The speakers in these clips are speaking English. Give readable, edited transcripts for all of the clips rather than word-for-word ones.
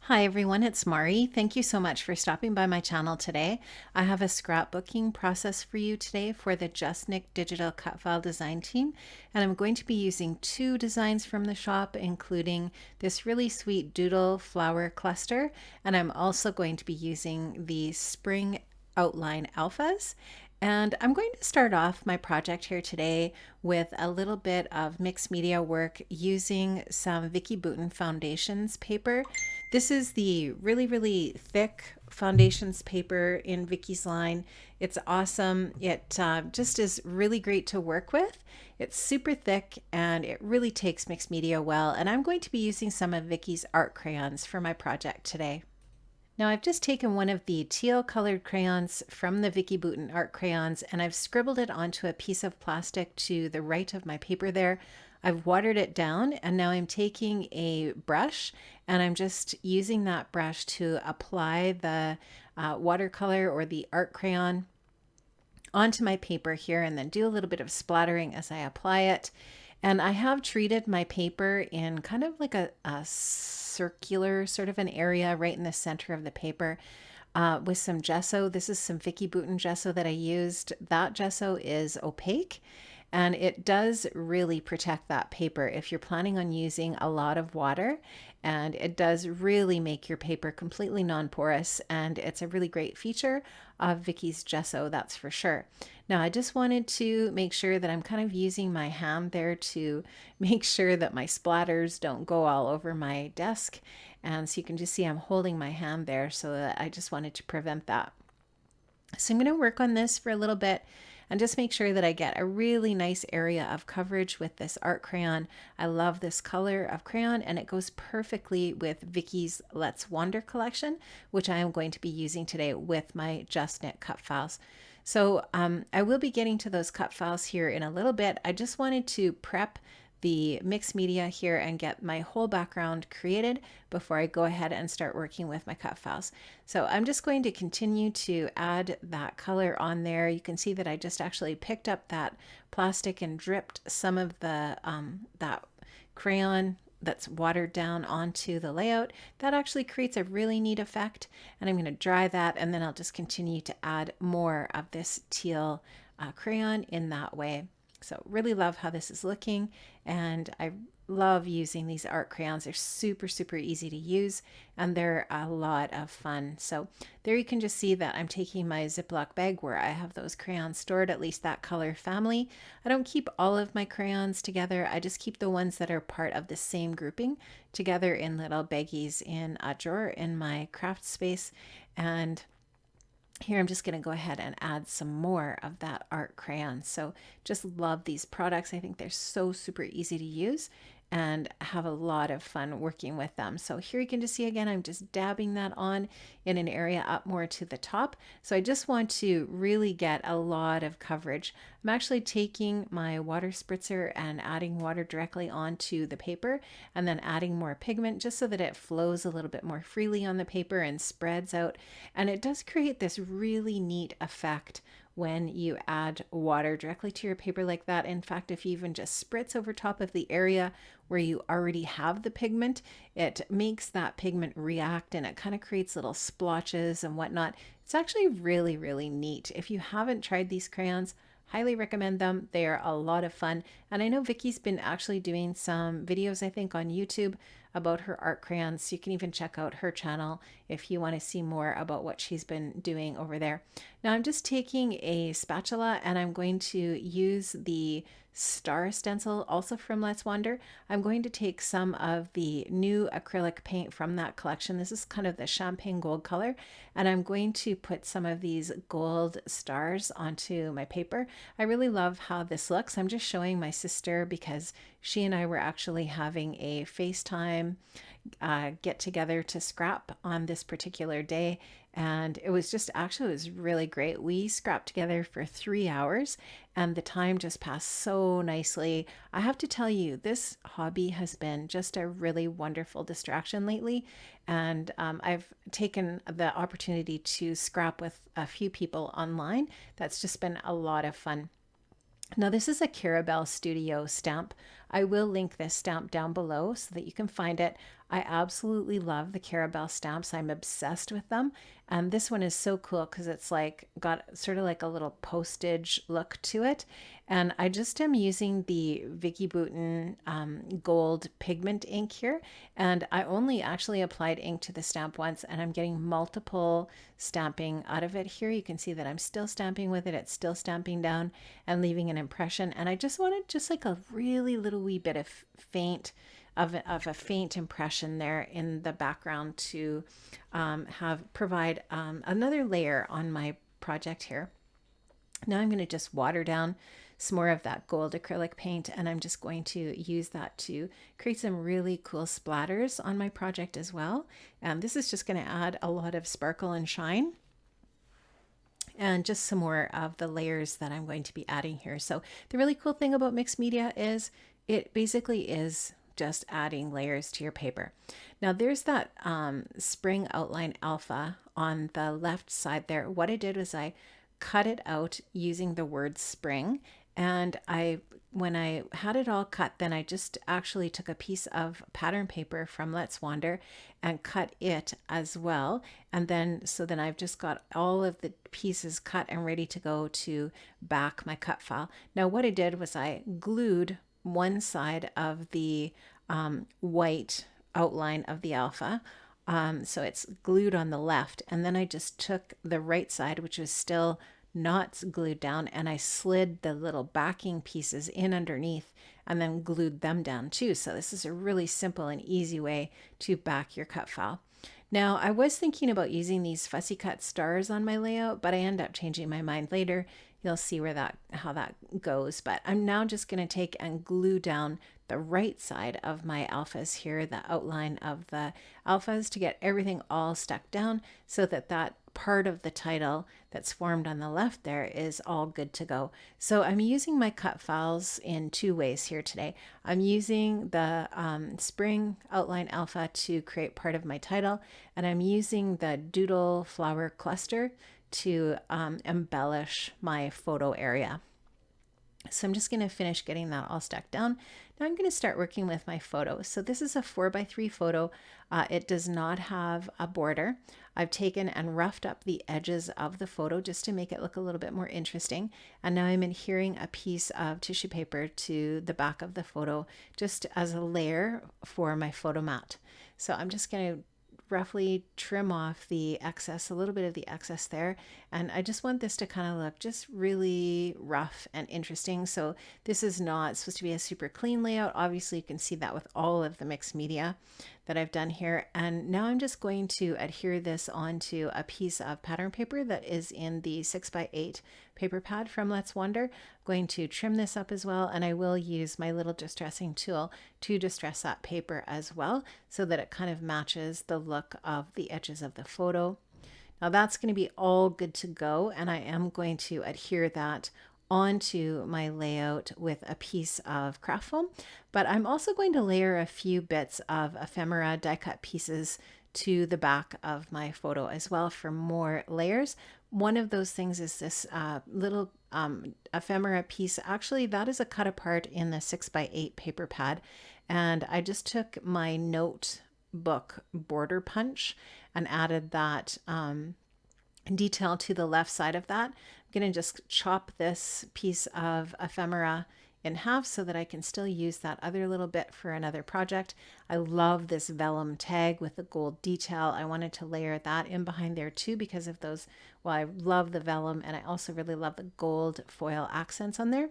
Hi everyone, it's Mari. Thank you so much for stopping by my channel today. I have a scrapbooking process for you today for the JustNick digital cut file design team, and I'm going to be using two designs from the shop, including this really sweet doodle flower cluster, and I'm also going to be using the spring outline alphas. And I'm going to start off my project here today with a little bit of mixed media work using some Vicki Boutin Foundations paper. This is the really thick foundations paper in Vicki's line. It's awesome. It just is really great to work with. It's super thick and it really takes mixed media well. And I'm going to be using some of Vicki's art crayons for my project today. Now I've just taken one of the teal colored crayons from the Vicki Boutin art crayons and I've scribbled it onto a piece of plastic to the right of my paper there. I've watered it down and now I'm taking a brush and I'm just using that brush to apply the watercolor or the art crayon onto my paper here and then do a little bit of splattering as I apply it. And I have treated my paper in kind of like a circular sort of an area right in the center of the paper with some gesso. This is some Vicki Boutin gesso that I used. That gesso is opaque and it does really protect that paper if you're planning on using a lot of water, and it does really make your paper completely non-porous, and it's a really great feature of Vicki's gesso, that's for sure. Now I just wanted to make sure that I'm kind of using my hand there to make sure that my splatters don't go all over my desk, and so you can just see I'm holding my hand there, so that I just wanted to prevent that. So I'm going to work on this for a little bit and just make sure that I get a really nice area of coverage with this art crayon. I love this color of crayon and it goes perfectly with Vicki's Let's Wander collection, which I am going to be using today with my JustNick cut files. So I will be getting to those cut files here in a little bit. I just wanted to prep the mixed media here and get my whole background created before I go ahead and start working with my cut files. So I'm just going to continue to add that color on there. You can see that I just actually picked up that plastic and dripped some of the that crayon that's watered down onto the layout. That actually creates a really neat effect, and I'm going to dry that and then I'll just continue to add more of this teal crayon in that way. So really love how this is looking, and I love using these art crayons. They're super easy to use and they're a lot of fun. So there you can just see that I'm taking my Ziploc bag where I have those crayons stored, at least that color family. I don't keep all of my crayons together. I just keep the ones that are part of the same grouping together in little baggies in a drawer in my craft space. And here I'm just going to go ahead and add some more of that art crayon. So just love these products. I think they're so super easy to use and have a lot of fun working with them. So here you can just see again, I'm just dabbing that on in an area up more to the top. So I just want to really get a lot of coverage. I'm actually taking my water spritzer and adding water directly onto the paper and then adding more pigment just so that it flows a little bit more freely on the paper and spreads out. And it does create this really neat effect when you add water directly to your paper like that. In fact, if you even just spritz over top of the area where you already have the pigment, it makes that pigment react and it kind of creates little splotches and whatnot. It's actually really neat. If you haven't tried these crayons, highly recommend them. They are a lot of fun. And I know Vicki's been actually doing some videos, I think, on YouTube about her art crayons. So you can even check out her channel if you want to see more about what she's been doing over there. Now I'm just taking a spatula and I'm going to use the star stencil also from Let's Wander. I'm going to take some of the new acrylic paint from that collection. This is kind of the champagne gold color, and I'm going to put some of these gold stars onto my paper. I really love how this looks. I'm just showing my sister because she and I were actually having a FaceTime get together to scrap on this particular day, and it was really great. We scrapped together for 3 hours and the time just passed so nicely. I have to tell you, this hobby has been just a really wonderful distraction lately, and I've taken the opportunity to scrap with a few people online. That's just been a lot of fun. Now this is a Carabelle Studio stamp. I will link this stamp down below so that you can find it. I absolutely love the Caramel stamps. I'm obsessed with them. And this one is so cool because it's like got sort of like a little postage look to it. And I just am using the Vicky Bouton gold pigment ink here. And I only actually applied ink to the stamp once, and I'm getting multiple stamping out of it here. You can see that I'm still stamping with it. It's still stamping down and leaving an impression. And I just wanted just like a really little wee bit of faint of a faint impression there in the background to provide another layer on my project here. Now I'm going to just water down some more of that gold acrylic paint, and I'm just going to use that to create some really cool splatters on my project as well. And this is just going to add a lot of sparkle and shine, and just some more of the layers that I'm going to be adding here. So the really cool thing about mixed media is it basically is just adding layers to your paper. Now there's that spring outline alpha on the left side there. What I did was I cut it out using the word spring, and when I had it all cut, then I just actually took a piece of pattern paper from Let's Wander and cut it as well. And then I've just got all of the pieces cut and ready to go to back my cut file. Now what I did was I glued one side of the white outline of the alpha. So it's glued on the left, and then I just took the right side, which was still not glued down, and I slid the little backing pieces in underneath and then glued them down too. So this is a really simple and easy way to back your cut file. Now I was thinking about using these fussy cut stars on my layout, but I end up changing my mind later. You'll see how that goes. But I'm now just going to take and glue down the right side of my alphas here, the outline of the alphas, to get everything all stuck down so that that part of the title that's formed on the left there is all good to go. So I'm using my cut files in two ways here today. I'm using the spring outline alpha to create part of my title, and I'm using the doodle flower cluster to embellish my photo area. So I'm just going to finish getting that all stuck down. Now I'm going to start working with my photo. So this is a 4x3 photo. It does not have a border. I've taken and roughed up the edges of the photo just to make it look a little bit more interesting. And now I'm adhering a piece of tissue paper to the back of the photo just as a layer for my photo mat. So I'm just going to roughly trim off the excess, a little bit of the excess there. And I just want this to kind of look just really rough and interesting. So this is not supposed to be a super clean layout. Obviously you can see that with all of the mixed media that I've done here. And now I'm just going to adhere this onto a piece of pattern paper that is in the 6x8 paper pad from Let's Wander. I'm going to trim this up as well, and I will use my little distressing tool to distress that paper as well so that it kind of matches the look of the edges of the photo. Now that's going to be all good to go, and I am going to adhere that onto my layout with a piece of craft foam, but I'm also going to layer a few bits of ephemera die cut pieces to the back of my photo as well for more layers. One of those things is this little ephemera piece. Actually, that is a cut apart in the 6x8 paper pad, and I just took my notebook border punch and added that detail to the left side of that. I'm going to just chop this piece of ephemera in half so that I can still use that other little bit for another project. I love this vellum tag with the gold detail. I wanted to layer that in behind there too because of those, well, I love the vellum, and I also really love the gold foil accents on there.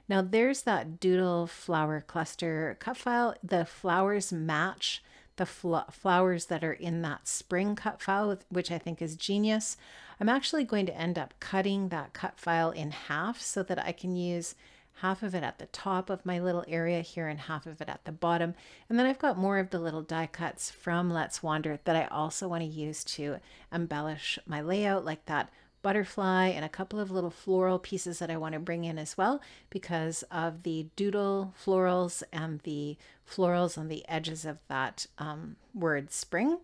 Now there's that doodle flower cluster cut file. The flowers match the flowers that are in that spring cut file, which I think is genius. I'm actually going to end up cutting that cut file in half so that I can use half of it at the top of my little area here and half of it at the bottom. And then I've got more of the little die cuts from Let's Wander that I also want to use to embellish my layout, like that butterfly and a couple of little floral pieces that I want to bring in as well because of the doodle florals and the florals on the edges of that word spring.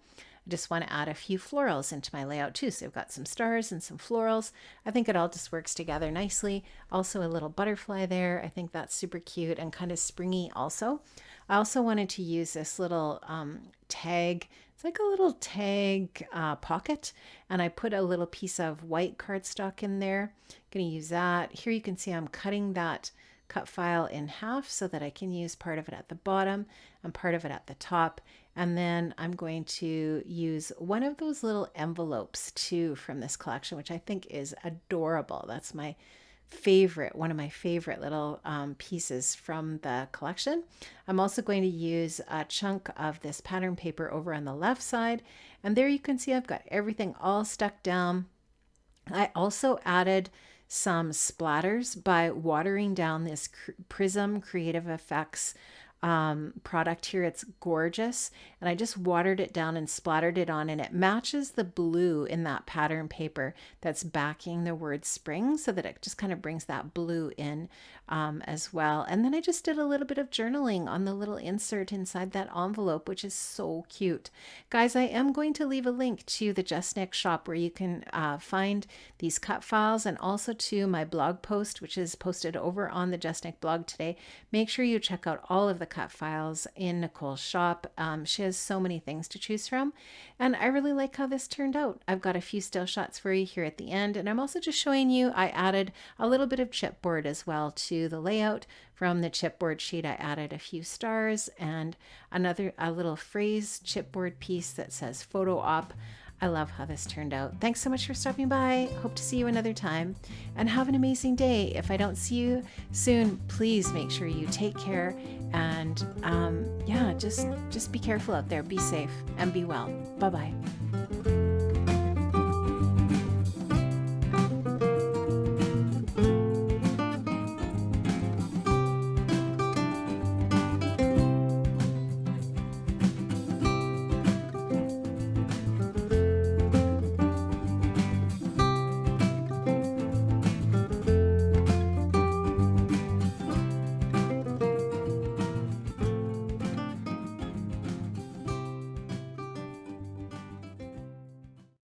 I just want to add a few florals into my layout too. So I've got some stars and some florals. I think it all just works together nicely. Also a little butterfly there. I think that's super cute and kind of springy also. I also wanted to use this little tag. It's like a little tag pocket, and I put a little piece of white cardstock in there. I'm going to use that. Here you can see I'm cutting that cut file in half so that I can use part of it at the bottom and part of it at the top. And then I'm going to use one of those little envelopes too from this collection, which I think is adorable. That's my favorite, one of my favorite little pieces from the collection. I'm also going to use a chunk of this pattern paper over on the left side. And there you can see I've got everything all stuck down. I also added some splatters by watering down this Prism Creative Effects product here. It's gorgeous, and I just watered it down and splattered it on, and it matches the blue in that pattern paper that's backing the word spring, so that it just kind of brings that blue in as well. And then I just did a little bit of journaling on the little insert inside that envelope, which is so cute. Guys, I am going to leave a link to the JustNick shop where you can find these cut files, and also to my blog post, which is posted over on the JustNick blog today. Make sure you check out all of the cut files in Nicole's shop. She has so many things to choose from, and I really like how this turned out. I've got a few still shots for you here at the end, and I'm also just showing you I added a little bit of chipboard as well to the layout. From the chipboard sheet, I added a few stars and a little phrase chipboard piece that says photo op. I love how this turned out. Thanks so much for stopping by. Hope to see you another time, and have an amazing day. If I don't see you soon, please make sure you take care, and yeah, just be careful out there. Be safe and be well. Bye-bye.